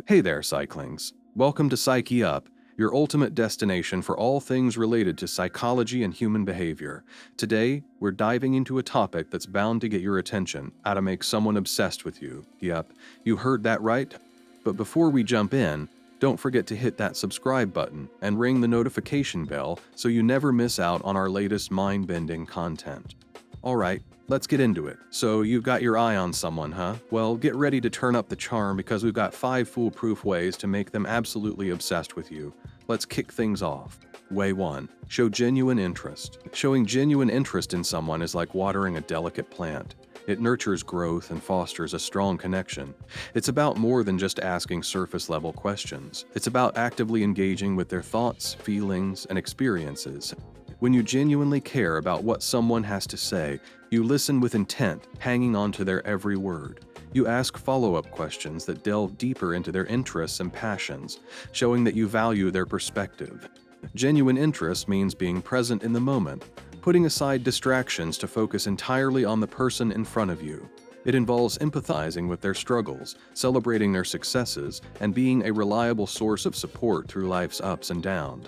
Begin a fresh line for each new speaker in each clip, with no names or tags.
Hey there, Cyclings. Welcome to Psyche Up, your ultimate destination for all things related to psychology and human behavior. Today, we're diving into a topic that's bound to get your attention: how to make someone obsessed with you. Yep, you heard that right. But before we jump in, don't forget to hit that subscribe button and ring the notification bell so you never miss out on our latest mind-bending content. Alright, let's get into it. So you've got your eye on someone, huh? Well, get ready to turn up the charm because we've got 5 foolproof ways to make them absolutely obsessed with you. Let's kick things off. Way 1. Show genuine interest. Showing genuine interest in someone is like watering a delicate plant. It nurtures growth and fosters a strong connection. It's about more than just asking surface-level questions. It's about actively engaging with their thoughts, feelings, and experiences. When you genuinely care about what someone has to say, you listen with intent, hanging on to their every word. You ask follow-up questions that delve deeper into their interests and passions, showing that you value their perspective. Genuine interest means being present in the moment, putting aside distractions to focus entirely on the person in front of you. It involves empathizing with their struggles, celebrating their successes, and being a reliable source of support through life's ups and downs.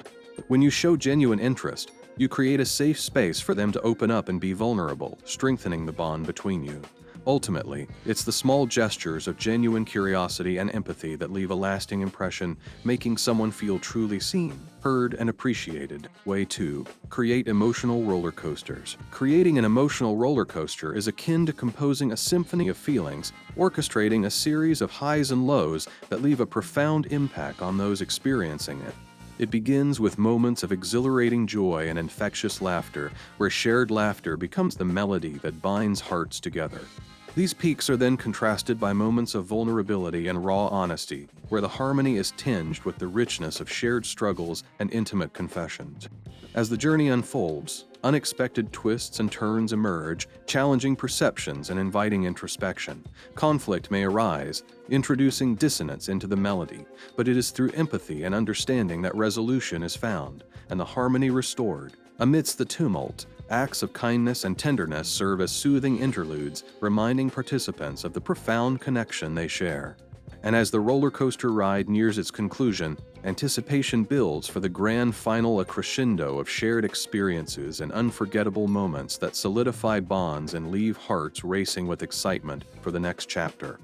When you show genuine interest, you create a safe space for them to open up and be vulnerable, strengthening the bond between you. Ultimately, it's the small gestures of genuine curiosity and empathy that leave a lasting impression, making someone feel truly seen, heard, and appreciated. Way 2. Create emotional roller coasters. Creating an emotional roller coaster is akin to composing a symphony of feelings, orchestrating a series of highs and lows that leave a profound impact on those experiencing it. It begins with moments of exhilarating joy and infectious laughter, where shared laughter becomes the melody that binds hearts together. These peaks are then contrasted by moments of vulnerability and raw honesty, where the harmony is tinged with the richness of shared struggles and intimate confessions. As the journey unfolds, unexpected twists and turns emerge, challenging perceptions and inviting introspection. Conflict may arise, introducing dissonance into the melody, but it is through empathy and understanding that resolution is found, and the harmony restored. Amidst the tumult, acts of kindness and tenderness serve as soothing interludes, reminding participants of the profound connection they share. And as the roller coaster ride nears its conclusion, anticipation builds for the grand final, a crescendo of shared experiences and unforgettable moments that solidify bonds and leave hearts racing with excitement for the next chapter.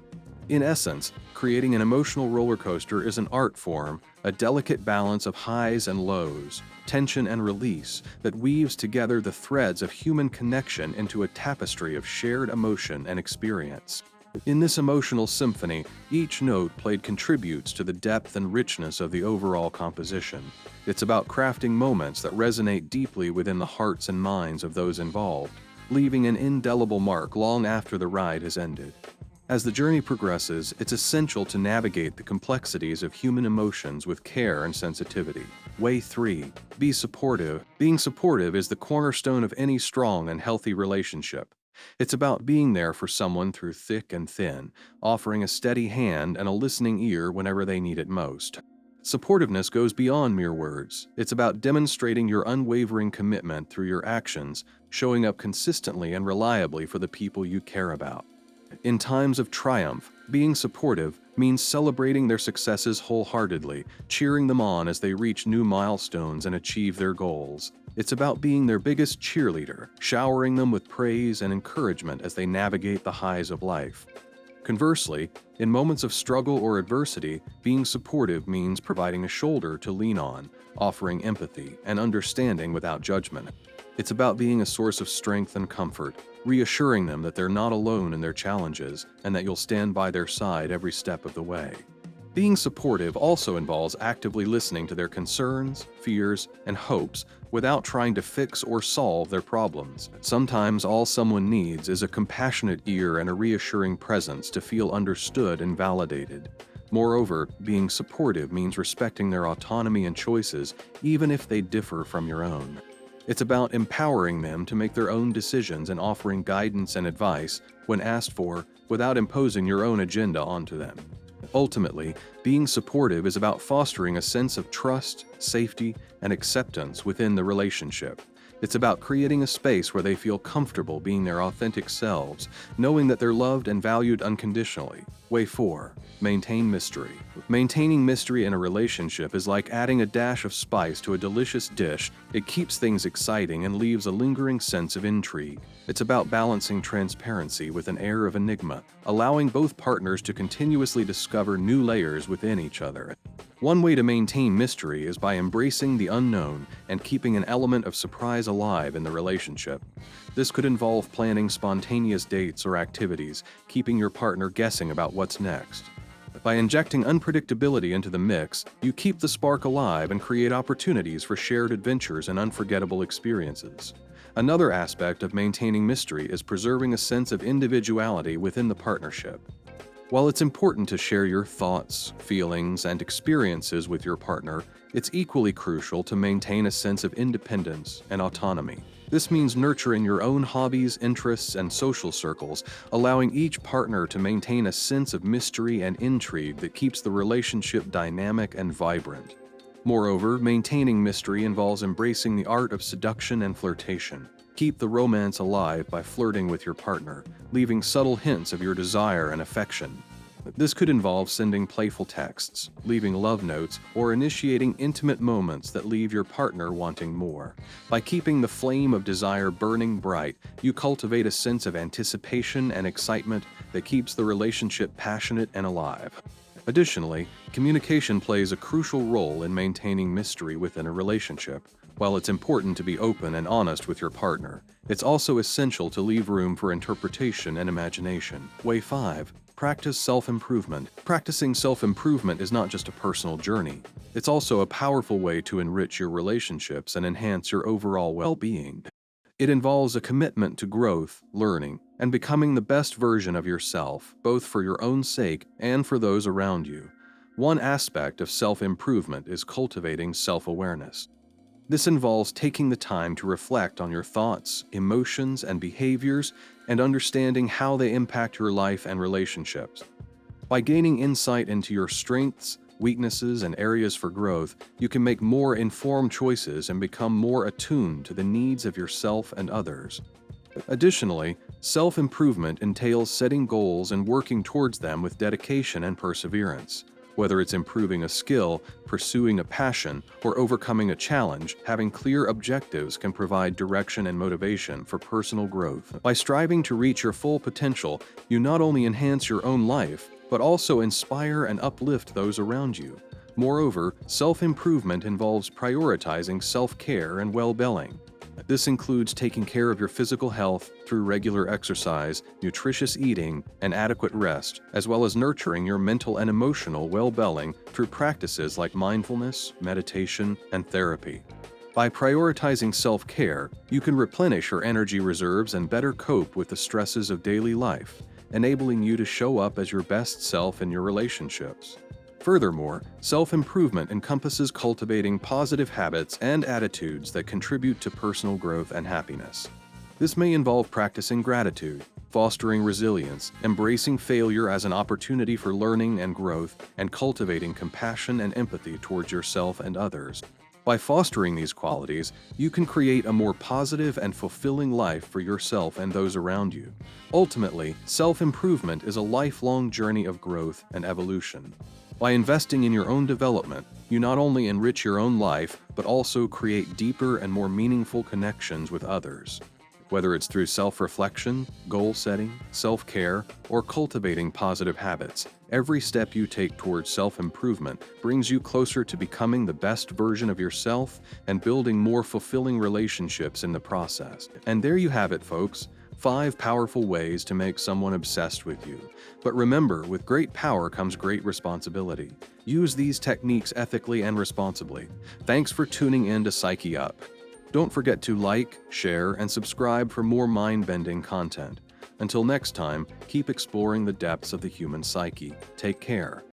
In essence, creating an emotional roller coaster is an art form, a delicate balance of highs and lows, tension and release that weaves together the threads of human connection into a tapestry of shared emotion and experience. In this emotional symphony, each note played contributes to the depth and richness of the overall composition. It's about crafting moments that resonate deeply within the hearts and minds of those involved, leaving an indelible mark long after the ride has ended. As the journey progresses, it's essential to navigate the complexities of human emotions with care and sensitivity. Way 3. Be supportive. Being supportive is the cornerstone of any strong and healthy relationship. It's about being there for someone through thick and thin, offering a steady hand and a listening ear whenever they need it most. Supportiveness goes beyond mere words. It's about demonstrating your unwavering commitment through your actions, showing up consistently and reliably for the people you care about. In times of triumph, being supportive means celebrating their successes wholeheartedly, cheering them on as they reach new milestones and achieve their goals. It's about being their biggest cheerleader, showering them with praise and encouragement as they navigate the highs of life. Conversely, in moments of struggle or adversity, being supportive means providing a shoulder to lean on, offering empathy and understanding without judgment. It's about being a source of strength and comfort, reassuring them that they're not alone in their challenges and that you'll stand by their side every step of the way. Being supportive also involves actively listening to their concerns, fears, and hopes without trying to fix or solve their problems. Sometimes all someone needs is a compassionate ear and a reassuring presence to feel understood and validated. Moreover, being supportive means respecting their autonomy and choices, even if they differ from your own. It's about empowering them to make their own decisions and offering guidance and advice when asked for, without imposing your own agenda onto them. Ultimately, being supportive is about fostering a sense of trust, safety, and acceptance within the relationship. It's about creating a space where they feel comfortable being their authentic selves, knowing that they're loved and valued unconditionally. Way 4. Maintain mystery. Maintaining mystery in a relationship is like adding a dash of spice to a delicious dish. It keeps things exciting and leaves a lingering sense of intrigue. It's about balancing transparency with an air of enigma, allowing both partners to continuously discover new layers within each other. One way to maintain mystery is by embracing the unknown and keeping an element of surprise alive in the relationship. This could involve planning spontaneous dates or activities, keeping your partner guessing about what's next. By injecting unpredictability into the mix, you keep the spark alive and create opportunities for shared adventures and unforgettable experiences. Another aspect of maintaining mystery is preserving a sense of individuality within the partnership. While it's important to share your thoughts, feelings, and experiences with your partner, it's equally crucial to maintain a sense of independence and autonomy. This means nurturing your own hobbies, interests, and social circles, allowing each partner to maintain a sense of mystery and intrigue that keeps the relationship dynamic and vibrant. Moreover, maintaining mystery involves embracing the art of seduction and flirtation. Keep the romance alive by flirting with your partner, leaving subtle hints of your desire and affection. This could involve sending playful texts, leaving love notes, or initiating intimate moments that leave your partner wanting more. By keeping the flame of desire burning bright, you cultivate a sense of anticipation and excitement that keeps the relationship passionate and alive. Additionally, communication plays a crucial role in maintaining mystery within a relationship. While it's important to be open and honest with your partner, it's also essential to leave room for interpretation and imagination. Way 5. Practice self-improvement. Practicing self-improvement is not just a personal journey. It's also a powerful way to enrich your relationships and enhance your overall well-being. It involves a commitment to growth, learning, and becoming the best version of yourself, both for your own sake and for those around you. One aspect of self-improvement is cultivating self-awareness. This involves taking the time to reflect on your thoughts, emotions, and behaviors, and understanding how they impact your life and relationships. By gaining insight into your strengths, weaknesses, and areas for growth, you can make more informed choices and become more attuned to the needs of yourself and others. Additionally, self-improvement entails setting goals and working towards them with dedication and perseverance. Whether it's improving a skill, pursuing a passion, or overcoming a challenge, having clear objectives can provide direction and motivation for personal growth. By striving to reach your full potential, you not only enhance your own life, but also inspire and uplift those around you. Moreover, self-improvement involves prioritizing self-care and well-being. This includes taking care of your physical health through regular exercise, nutritious eating, and adequate rest, as well as nurturing your mental and emotional well-being through practices like mindfulness, meditation, and therapy. By prioritizing self-care, you can replenish your energy reserves and better cope with the stresses of daily life, enabling you to show up as your best self in your relationships. Furthermore, self-improvement encompasses cultivating positive habits and attitudes that contribute to personal growth and happiness. This may involve practicing gratitude, fostering resilience, embracing failure as an opportunity for learning and growth, and cultivating compassion and empathy towards yourself and others. By fostering these qualities, you can create a more positive and fulfilling life for yourself and those around you. Ultimately, self-improvement is a lifelong journey of growth and evolution. By investing in your own development, you not only enrich your own life, but also create deeper and more meaningful connections with others. Whether it's through self-reflection, goal-setting, self-care, or cultivating positive habits, every step you take towards self-improvement brings you closer to becoming the best version of yourself and building more fulfilling relationships in the process. And there you have it, folks. 5 powerful ways to make someone obsessed with you. But remember, with great power comes great responsibility. Use these techniques ethically and responsibly. Thanks for tuning in to Psyche Up. Don't forget to like, share, and subscribe for more mind-bending content. Until next time, keep exploring the depths of the human psyche. Take care.